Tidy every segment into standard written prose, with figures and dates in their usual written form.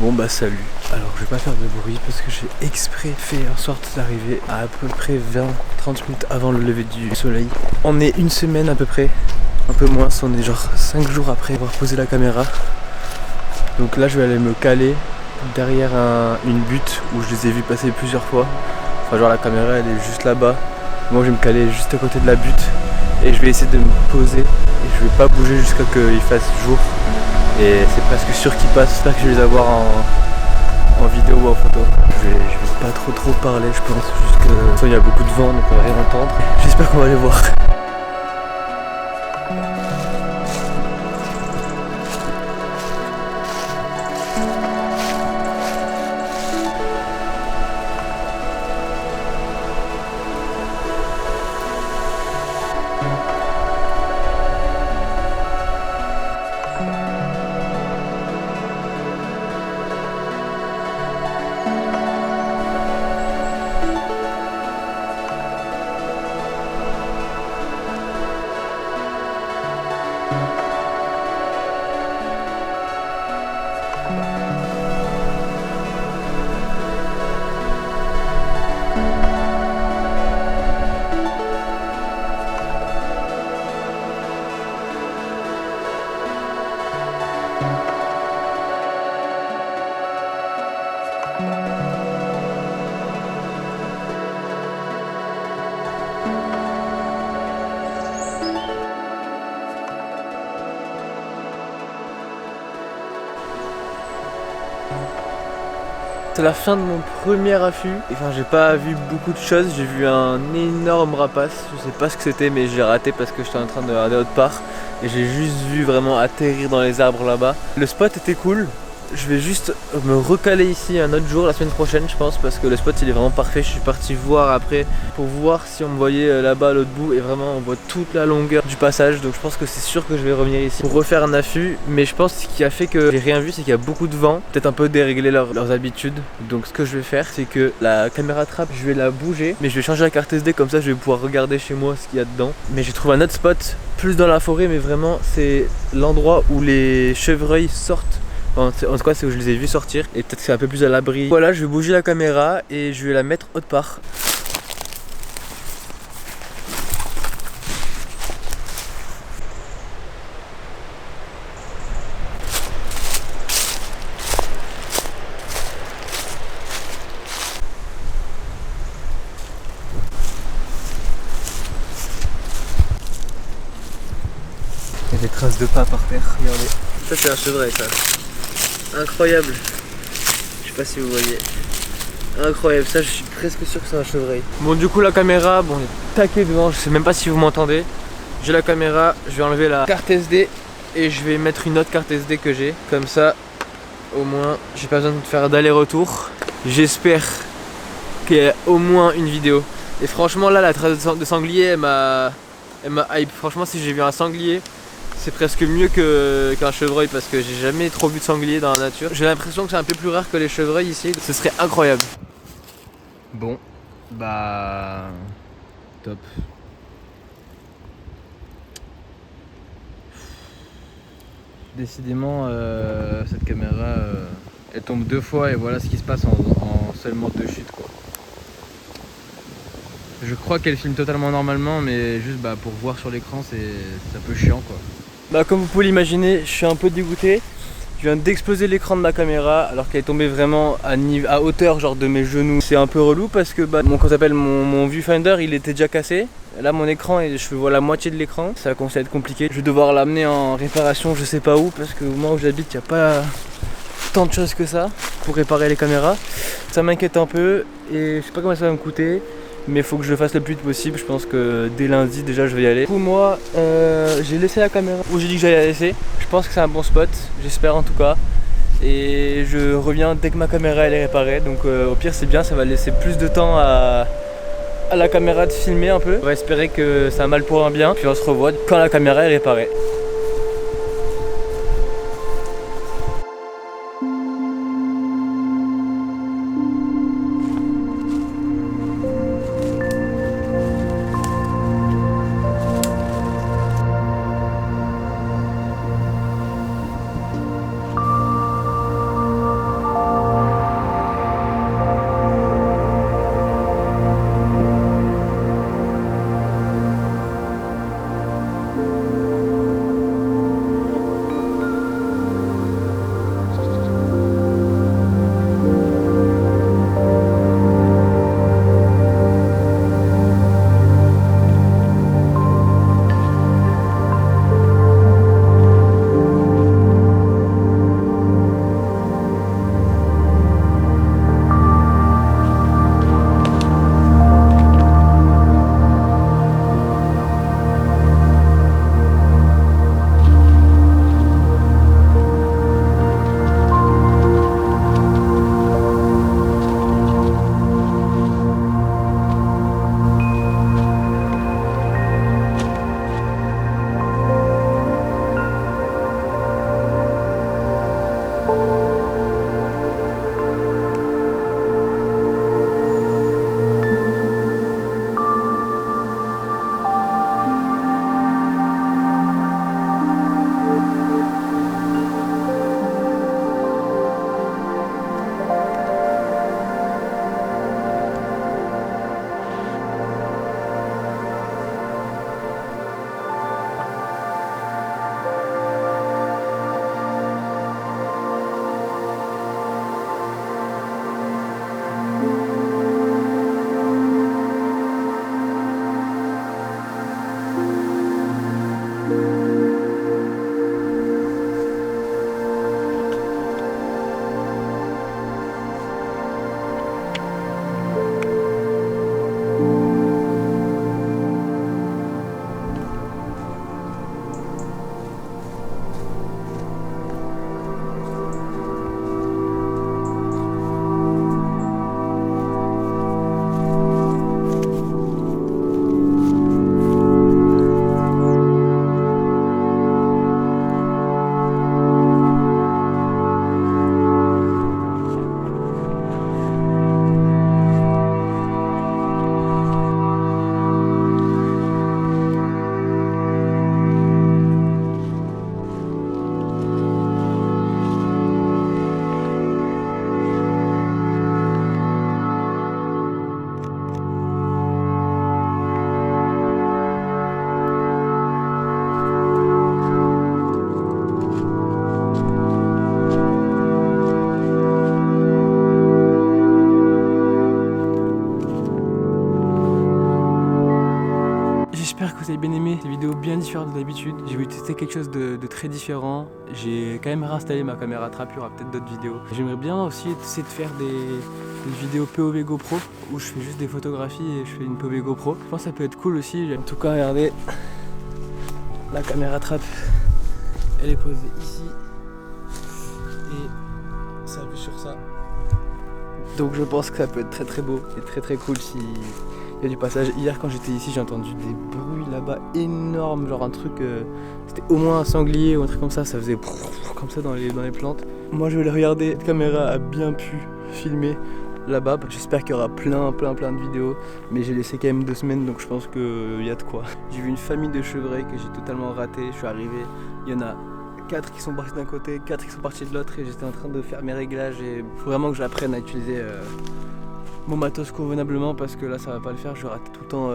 Bon bah salut. Alors je vais pas faire de bruit parce que j'ai exprès fait en sorte d'arriver à peu près 20-30 minutes avant le lever du soleil. On est une semaine à peu près, un peu moins, on est genre 5 jours après avoir posé la caméra. Donc là je vais aller me caler derrière une butte où je les ai vus passer plusieurs fois. Enfin genre la caméra elle est juste là-bas. Moi je vais me caler juste à côté de la butte et je vais essayer de me poser et je vais pas bouger jusqu'à ce qu'il fasse jour. Et c'est presque sûr qu'ils passent, j'espère que je vais les avoir en vidéo ou en photo. Je vais pas trop parler, je pense, juste que il y a beaucoup de vent donc on va rien entendre. J'espère qu'on va les voir. C'est la fin de mon premier affût. Enfin, j'ai pas vu beaucoup de choses. J'ai vu un énorme rapace. Je sais pas ce que c'était, mais j'ai raté parce que j'étais en train de regarder autre part. Et j'ai juste vu vraiment atterrir dans les arbres là-bas. Le spot était cool. Je vais juste me recaler ici un autre jour, la semaine prochaine je pense, parce que le spot il est vraiment parfait. Je suis parti voir après pour voir si on me voyait là-bas à l'autre bout, et vraiment on voit toute la longueur du passage. Donc je pense que c'est sûr que je vais revenir ici pour refaire un affût. Mais je pense que ce qui a fait que j'ai rien vu, c'est qu'il y a beaucoup de vent, peut-être un peu dérégler leurs habitudes. Donc ce que je vais faire, c'est que la caméra trappe, je vais la bouger, mais je vais changer la carte SD, comme ça je vais pouvoir regarder chez moi ce qu'il y a dedans. Mais j'ai trouvé un autre spot plus dans la forêt, mais vraiment c'est l'endroit où les chevreuils sortent. En tout cas c'est où je les ai vus sortir, et peut-être que c'est un peu plus à l'abri. Voilà, je vais bouger la caméra et je vais la mettre autre part. Il y a des traces de pas par terre, regardez. Ça c'est un chevreuil ça. Incroyable. Je sais pas si vous voyez. Incroyable, ça je suis presque sûr que c'est un chevreuil. Bon du coup la caméra, bon on est taqué devant, je sais même pas si vous m'entendez. J'ai la caméra, je vais enlever la carte SD et je vais mettre une autre carte SD que j'ai. Comme ça, au moins, j'ai pas besoin de faire d'aller-retour. J'espère qu'il y a au moins une vidéo. Et franchement là, la trace de sanglier, elle m'a hype. Franchement si j'ai vu un sanglier, c'est presque mieux qu'un chevreuil, parce que j'ai jamais trop vu de sanglier dans la nature. J'ai l'impression que c'est un peu plus rare que les chevreuils ici. Ce serait incroyable. Bon, bah... top. Décidément, cette caméra, elle tombe 2 fois et voilà ce qui se passe en seulement 2 chutes quoi. Je crois qu'elle filme totalement normalement, mais juste bah, pour voir sur l'écran c'est un peu chiant quoi. Bah comme vous pouvez l'imaginer, je suis un peu dégoûté. Je viens d'exploser l'écran de ma caméra alors qu'elle est tombée vraiment à hauteur genre de mes genoux. C'est un peu relou parce que bah, mon viewfinder il était déjà cassé. Là mon écran, je vois la moitié de l'écran. Ça commence à être compliqué. Je vais devoir l'amener en réparation je sais pas où, parce que moi où j'habite il n'y a pas tant de choses que ça pour réparer les caméras. Ça m'inquiète un peu et je sais pas comment ça va me coûter. Mais il faut que je le fasse le plus vite possible. Je pense que dès lundi déjà je vais y aller. Du coup moi j'ai laissé la caméra où j'ai dit que j'allais la laisser. Je pense que c'est un bon spot, j'espère en tout cas. Et je reviens dès que ma caméra elle est réparée. Donc au pire c'est bien, ça va laisser plus de temps à la caméra de filmer un peu. On va espérer que c'est un mal pour un bien. Puis on se revoit quand la caméra est réparée. J'espère que vous avez bien aimé ces vidéos bien différentes de d'habitude. J'ai voulu tester quelque chose de très différent. J'ai quand même réinstallé ma caméra trap, il y aura peut-être d'autres vidéos. J'aimerais bien aussi essayer de faire des vidéos POV GoPro où je fais juste des photographies et je fais une POV GoPro. Je pense que ça peut être cool aussi. En tout cas, regardez, la caméra trap, elle est posée ici et ça appuie sur ça. Donc je pense que ça peut être très très beau et très cool si il y a du passage. Hier quand j'étais ici j'ai entendu des bruits là-bas énormes, genre un truc, c'était au moins un sanglier ou un truc comme ça faisait comme ça dans les plantes. Moi je vais le regarder, cette caméra a bien pu filmer là-bas. J'espère qu'il y aura plein de vidéos, mais j'ai laissé quand même 2 semaines donc je pense qu'il y a de quoi. J'ai vu une famille de chevreuils que j'ai totalement raté, je suis arrivé, il y en a 4 qui sont partis d'un côté, 4 qui sont partis de l'autre et j'étais en train de faire mes réglages et il faut vraiment que j'apprenne à utiliser mon matos convenablement parce que là ça va pas le faire, je rate tout le temps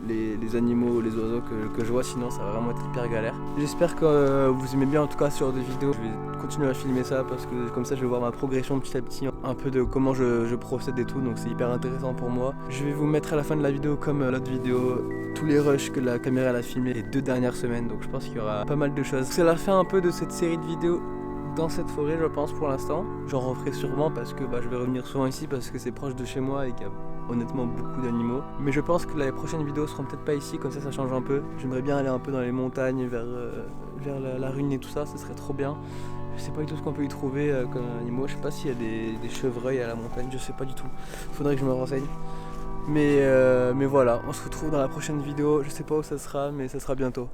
les animaux, les oiseaux que je vois, sinon ça va vraiment être hyper galère. J'espère que vous aimez bien en tout cas ce genre de vidéos. Je vais continuer à filmer ça parce que comme ça je vais voir ma progression petit à petit, un peu de comment je procède et tout, donc c'est hyper intéressant pour moi. Je vais vous mettre à la fin de la vidéo comme l'autre vidéo tous les rushs que la caméra elle a filmé les 2 dernières semaines, donc je pense qu'il y aura pas mal de choses. C'est la fin un peu de cette série de vidéos dans cette forêt je pense pour l'instant. J'en referai sûrement parce que je vais revenir souvent ici parce que c'est proche de chez moi et qu'il y a honnêtement beaucoup d'animaux. Mais je pense que les prochaines vidéos seront peut-être pas ici, comme ça change un peu. J'aimerais bien aller un peu dans les montagnes, vers la rune et tout ça, ce serait trop bien. Je sais pas du tout ce qu'on peut y trouver comme animaux, je sais pas s'il y a des chevreuils à la montagne, je sais pas du tout. Faudrait que je me renseigne. Mais voilà, on se retrouve dans la prochaine vidéo, je sais pas où ça sera, mais ça sera bientôt.